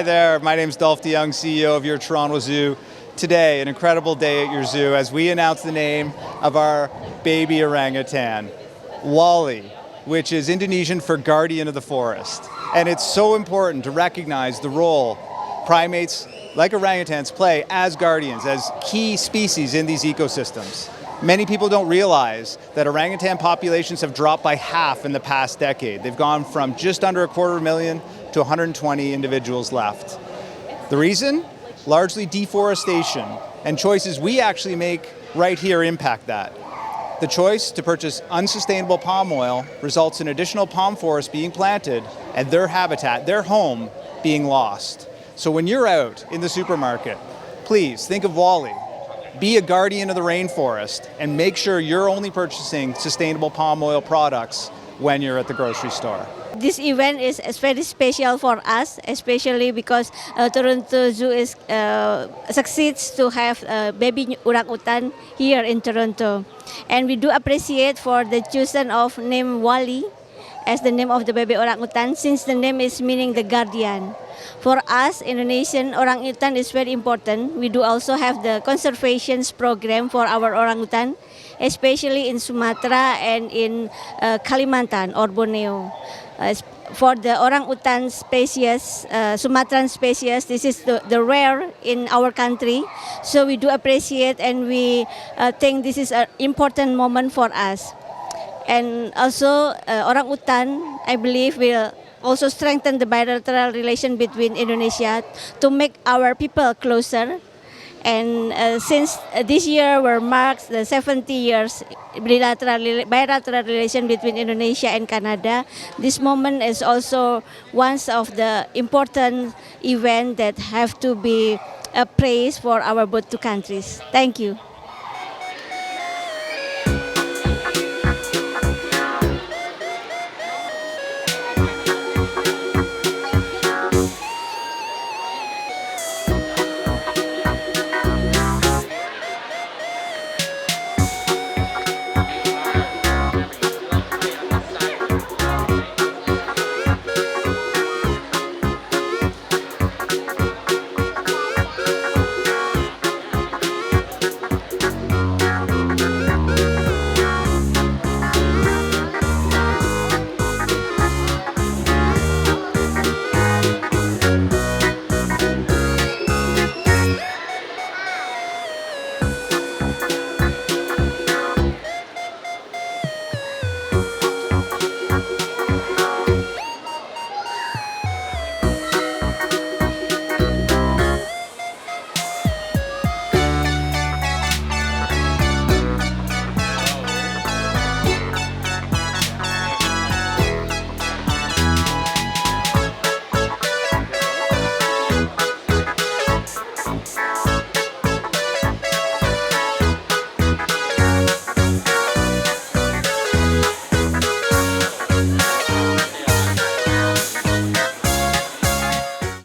Hi there, my name is Dolph DeYoung, CEO of your Toronto Zoo. Today, an incredible day at your zoo as we announce the name of our baby orangutan, Wali, which is Indonesian for guardian of the forest. And it's so important to recognize the role primates like orangutans play as guardians, as key species in these ecosystems. Many people don't realize that orangutan populations have dropped by half in the past decade. They've gone from just under 250,000 to 120 individuals left. The reason? Largely deforestation, and choices we actually make right here impact that. The choice to purchase unsustainable palm oil results in additional palm forests being planted and their habitat, their home, being lost. So when you're out in the supermarket, please think of Wali. Be a guardian of the rainforest and make sure you're only purchasing sustainable palm oil products when you're at the grocery store. This event is very special for us, especially because Toronto Zoo is succeeds to have baby orangutan here in Toronto. And we do appreciate for the choosing of name Wali as the name of the baby orangutan, since the name is meaning the guardian. For us, Indonesian orangutan is very important. We do also have the conservation program for our orangutan, especially in Sumatra and in Kalimantan or Borneo. For the orangutan species, Sumatran species, this is the rare in our country. So we do appreciate and we think this is an important moment for us. And also orangutan, I believe, will also strengthen the bilateral relation between Indonesia to make our people closer. And since this year marks the 70 years bilateral relation between Indonesia and Canada, this moment is also one of the important events that have to be praised for our both two countries. Thank you.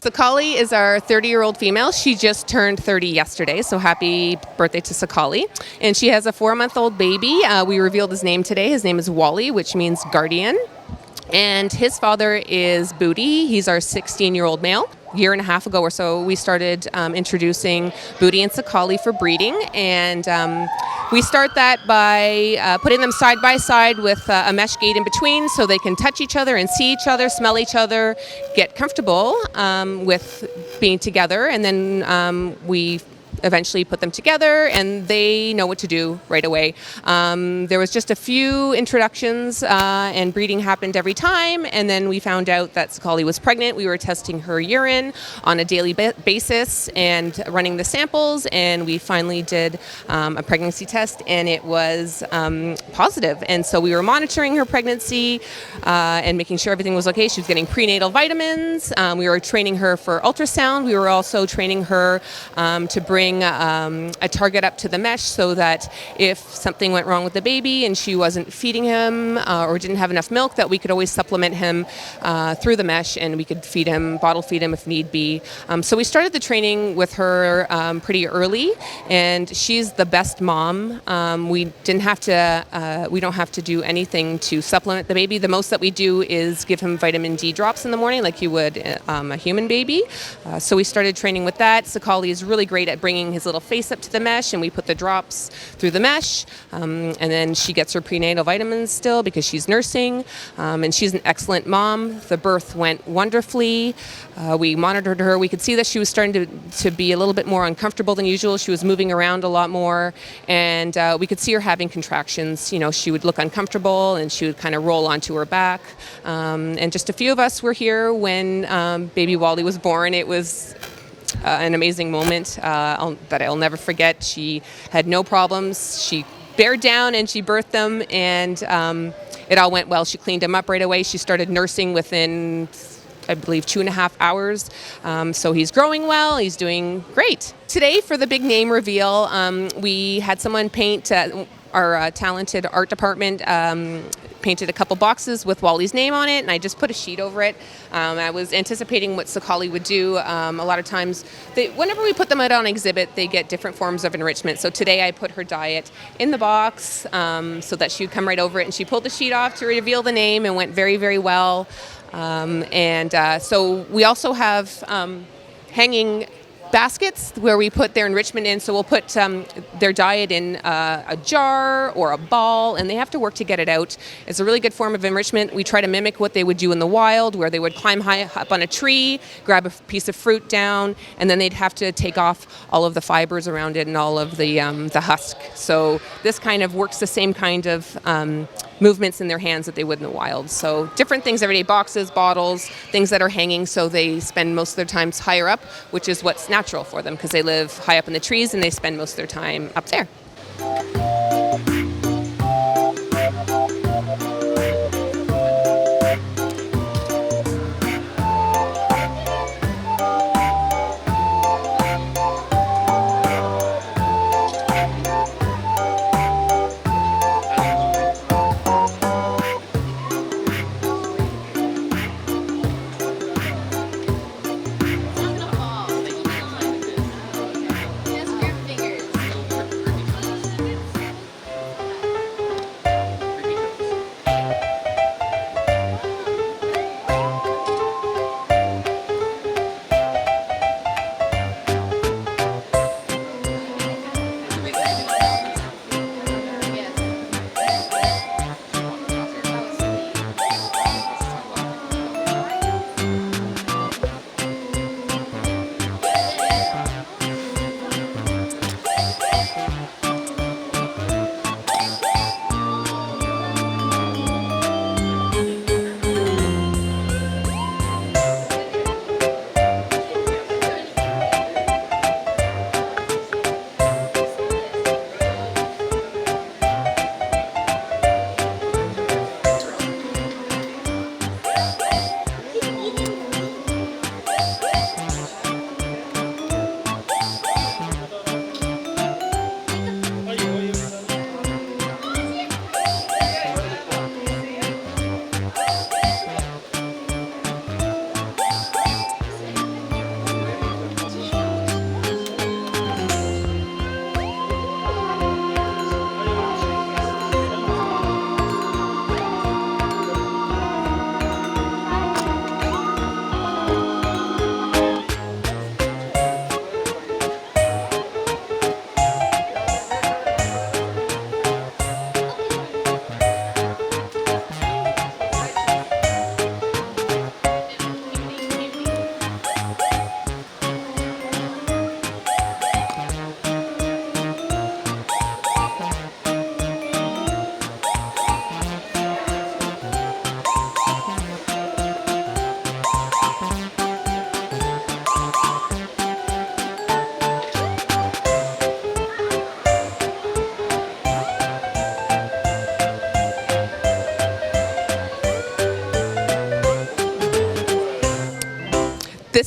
Sakali is our 30-year-old female. She just turned 30 yesterday, so happy birthday to Sakali. And she has a 4-month-old baby. We revealed his name today. His name is Wali, which means guardian. And his father is Booty. He's our 16-year-old male. Year and a half ago or so, we started introducing Booty and Sakali for breeding. And we start that by putting them side by side with a mesh gate in between so they can touch each other and see each other, smell each other, get comfortable with being together. And then we eventually put them together and they know what to do right away. There was just a few introductions and breeding happened every time, and then we found out that Sakali was pregnant. We were testing her urine on a daily basis and running the samples, and we finally did a pregnancy test and it was positive. And so we were monitoring her pregnancy and making sure everything was okay. She was getting prenatal vitamins. We were training her for ultrasound. We were also training her to bring bring a target up to the mesh so that if something went wrong with the baby and she wasn't feeding him or didn't have enough milk, that we could always supplement him through the mesh, and we could feed him, bottle feed him if need be. So we started the training with her pretty early, and she's the best mom. We don't have to do anything to supplement the baby. The most that we do is give him vitamin D drops in the morning, like you would a human baby. So we started training with that. Sakali is really great at bringing his little face up to the mesh, and we put the drops through the mesh. And then she gets her prenatal vitamins still because she's nursing, and she's an excellent mom. The birth went wonderfully. We monitored her. We could see that she was starting to be a little bit more uncomfortable than usual. She was moving around a lot more, and we could see her having contractions. You know, she would look uncomfortable, and she would kind of roll onto her back. And just a few of us were here when baby Wali was born. It was an amazing moment that I'll never forget. She had no problems. She bared down and she birthed them, and it all went well. She cleaned him up right away. She started nursing within, I believe, 2.5 hours. So he's growing well. He's doing great. Today, for the big name reveal, we had someone paint, our talented art department painted a couple boxes with Wali's name on it, and I just put a sheet over it. I was anticipating what Sakali would do. A lot of times, whenever we put them out on exhibit, they get different forms of enrichment. So today I put her diet in the box so that she would come right over it, and she pulled the sheet off to reveal the name, and went very, very well. So we also have hanging baskets where we put their enrichment in. So we'll put their diet in a jar or a ball, and they have to work to get it out. It's a really good form of enrichment. We try to mimic what they would do in the wild, where they would climb high up on a tree, grab a piece of fruit down, and then they'd have to take off all of the fibers around it and all of the husk. So this kind of works the same kind of movements in their hands that they would in the wild. So different things every day: boxes, bottles, things that are hanging, so they spend most of their time higher up, which is what's natural for them because they live high up in the trees and they spend most of their time up there.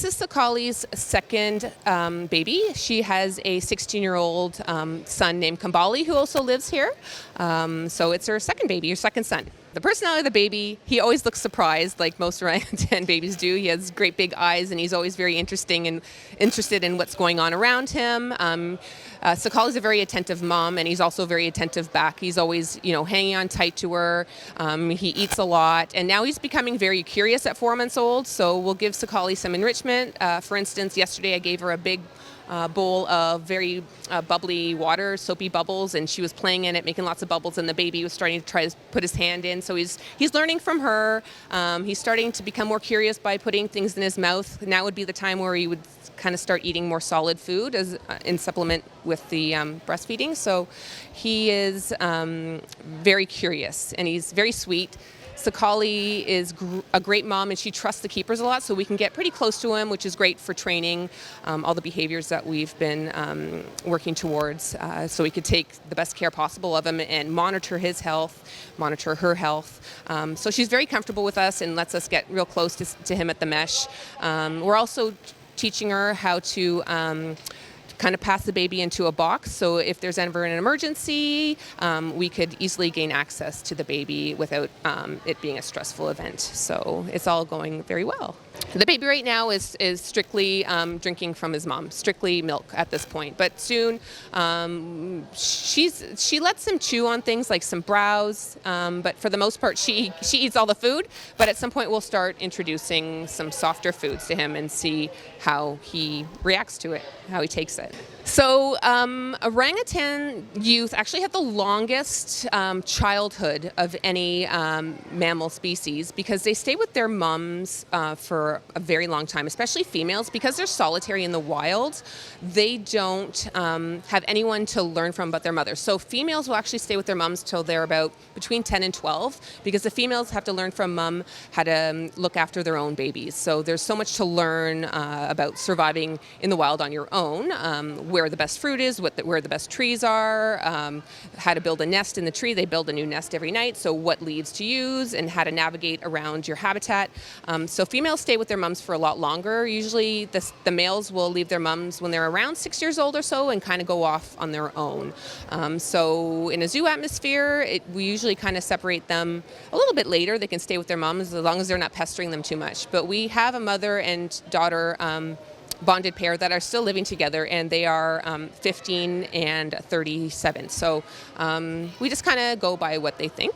This is Sakali's second baby. She has a 16-year-old son named Kambali who also lives here. So it's her second baby, her second son. The personality of the baby, he always looks surprised like most orangutan babies do. He has great big eyes and he's always very interested in what's going on around him. Sakali's a very attentive mom and he's also very attentive back. He's always, hanging on tight to her. He eats a lot and now he's becoming very curious at 4 months old. So we'll give Sakali some enrichment. For instance, yesterday I gave her a big bowl of very bubbly water, soapy bubbles, and she was playing in it, making lots of bubbles, and the baby was starting to try to put his hand in. So he's learning from her. He's starting to become more curious by putting things in his mouth. Now would be the time where he would kind of start eating more solid food as in supplement with the breastfeeding. So he is very curious, and he's very sweet. Sakali is a great mom and she trusts the keepers a lot, so we can get pretty close to him, which is great for training all the behaviors that we've been working towards, so we could take the best care possible of him and monitor his health, monitor her health. So she's very comfortable with us and lets us get real close to him at the mesh. We're also teaching her how to kind of pass the baby into a box, so if there's ever an emergency, we could easily gain access to the baby without it being a stressful event. So it's all going very well. The baby right now is strictly drinking from his mom, strictly milk at this point. But soon, she lets him chew on things like some browse. But for the most part, she eats all the food. But at some point, we'll start introducing some softer foods to him and see how he reacts to it, how he takes it. So orangutan youth actually have the longest childhood of any mammal species because they stay with their mums for a very long time, especially females. Because they're solitary in the wild, they don't have anyone to learn from but their mothers. So females will actually stay with their mums till they're about between 10 and 12 because the females have to learn from mom how to look after their own babies. So there's so much to learn about surviving in the wild on your own, where the best fruit is, where the best trees are, how to build a nest in the tree. They build a new nest every night, so what leaves to use and how to navigate around your habitat. So females stay with their mums for a lot longer. Usually the males will leave their mums when they're around 6 years old or so and kind of go off on their own. So in a zoo atmosphere, we usually kind of separate them a little bit later. They can stay with their mums as long as they're not pestering them too much. But we have a mother and daughter bonded pair that are still living together, and they are 15 and 37. So we just kind of go by what they think.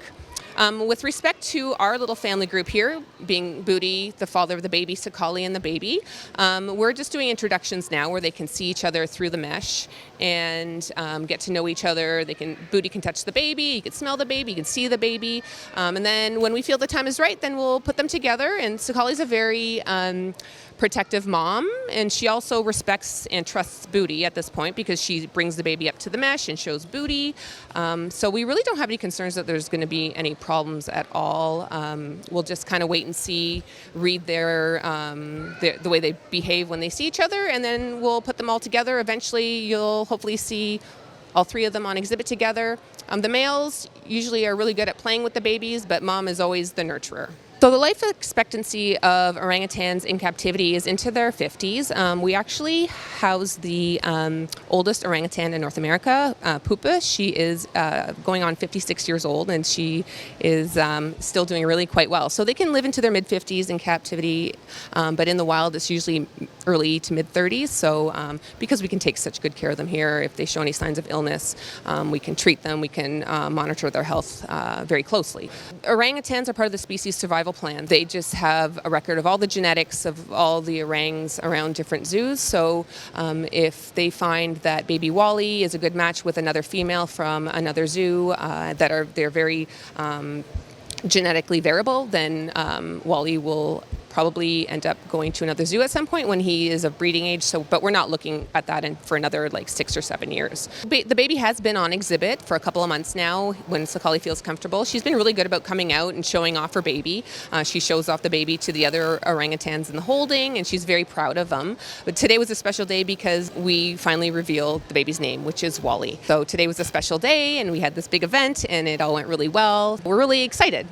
With respect to our little family group here, being Booty, the father of the baby, Sakali, and the baby, we're just doing introductions now where they can see each other through the mesh and get to know each other. Booty can touch the baby, he can smell the baby, he can see the baby, and then when we feel the time is right, then we'll put them together. And Sakali's a very protective mom, and she also respects and trusts Booty at this point because she brings the baby up to the mesh and shows Booty. So we really don't have any concerns that there's going to be any problems at all. We'll just kind of wait and see, read the way they behave when they see each other, and then we'll put them all together. Eventually, you'll hopefully see all three of them on exhibit together. The males usually are really good at playing with the babies, but mom is always the nurturer. So the life expectancy of orangutans in captivity is into their 50s. We actually house the oldest orangutan in North America, Pupa. She is going on 56 years old, and she is still doing really quite well. So they can live into their mid-50s in captivity, but in the wild it's usually early to mid-30s. So because we can take such good care of them here, if they show any signs of illness, we can treat them, we can monitor their health very closely. Orangutans are part of the species survival plan. They just have a record of all the genetics of all the orangs around different zoos. So if they find that baby Wali is a good match with another female from another zoo they're very genetically variable, then Wali will probably end up going to another zoo at some point when he is of breeding age. So, but we're not looking at that for another 6 or 7 years. The baby has been on exhibit for a couple of months now when Sakali feels comfortable. She's been really good about coming out and showing off her baby. She shows off the baby to the other orangutans in the holding, and she's very proud of them. But today was a special day because we finally revealed the baby's name, which is Wali. So today was a special day, and we had this big event, and it all went really well. We're really excited.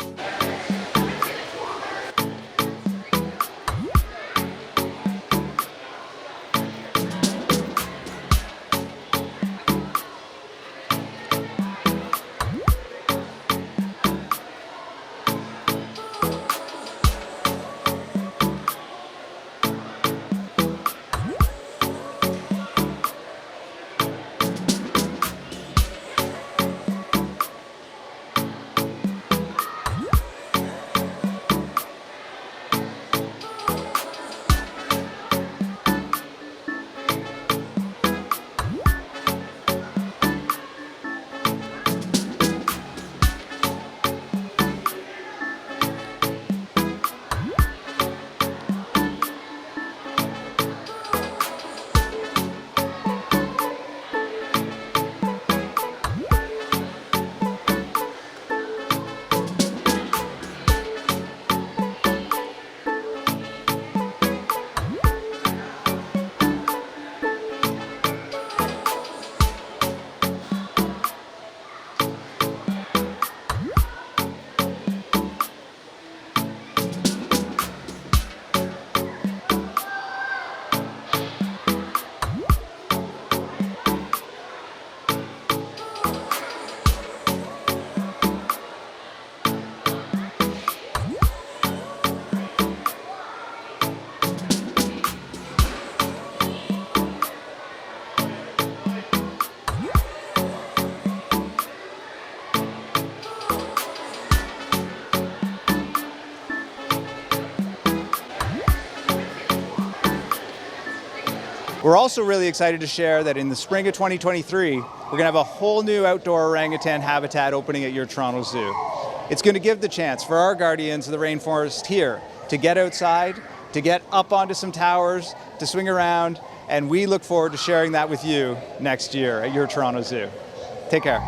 We're also really excited to share that in the spring of 2023, we're going to have a whole new outdoor orangutan habitat opening at your Toronto Zoo. It's going to give the chance for our guardians of the rainforest here to get outside, to get up onto some towers, to swing around, and we look forward to sharing that with you next year at your Toronto Zoo. Take care.